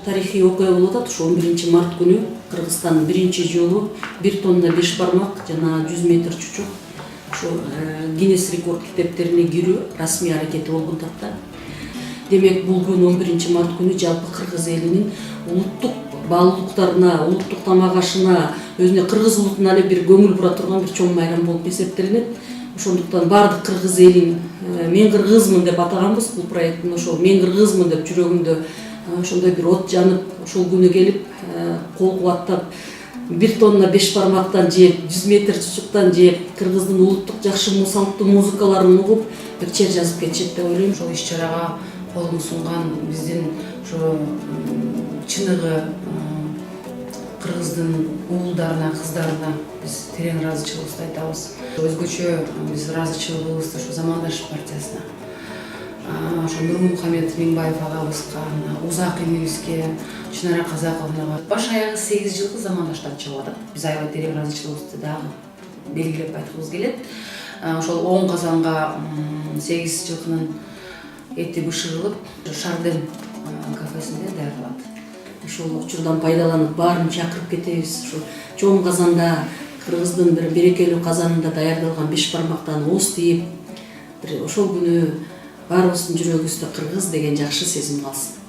тарихий окуя болуп атат. Ушу 11 март күнү Кыргызстан биринчи жолу 1 тонна 5 бармак жана 100 метр чучук ушу Гиннес рекорд китептерине кирүү расмий аракети болуп атат. Демек бул күн 11 март күнү жалпы кыргыз элинин улуттук баалуулуктарына, улуттук тамак ашына, өзүнө кыргыз улутуна эле бир көңүл бура турган бир чоң майрам болуп эсептелинет. Ошондуктан бардык кыргыз элин мен кыргызмын деп атаганбыз бул проекттин. Ошол мен кыргызмын деп жүрөгүндө ошондой бир от жанып, ошол күнү келип кол кубаттап 1 тонна 5 бармактан жеп, 100 метр чучуктан жеп, кыргыздын улуттук жакшы салттуу музыкаларын угуп, бир чер жазып кетишет деп ойлойм. Ошол иш-чарага колун сунган биздин ошо чыныгы кыргыздын уулдарына, кыздарына биз терең ыраазычылыгыбызды айтабыз. Өзгөчө биз ыраазычылыгыбызды ошо Замандаш партиясына, ошо Нурмухамед Миңбаев агабызга, Узак эмибизге, Чынара Казаковнага баш аягы 8 жылкы Замандаштан чыгып атат. Биз аябай терең ыраазычылыгыбызды дагы белгилеп айткыбыз келет. Ошол 10 казанга 8 жылкынын эти бышырылып, Шардем кафесинде даярдалат. Ошол учурдан пайдаланып баарын чакырып кетебиз. Ушу чоң казанда, кыргыздын бир берекелүү казанында даярдалган 5 бармактан ооз тийип, ошол күнү баарыбыздын жүрөгүбүздө кыргыз деген жакшы сезим калсын.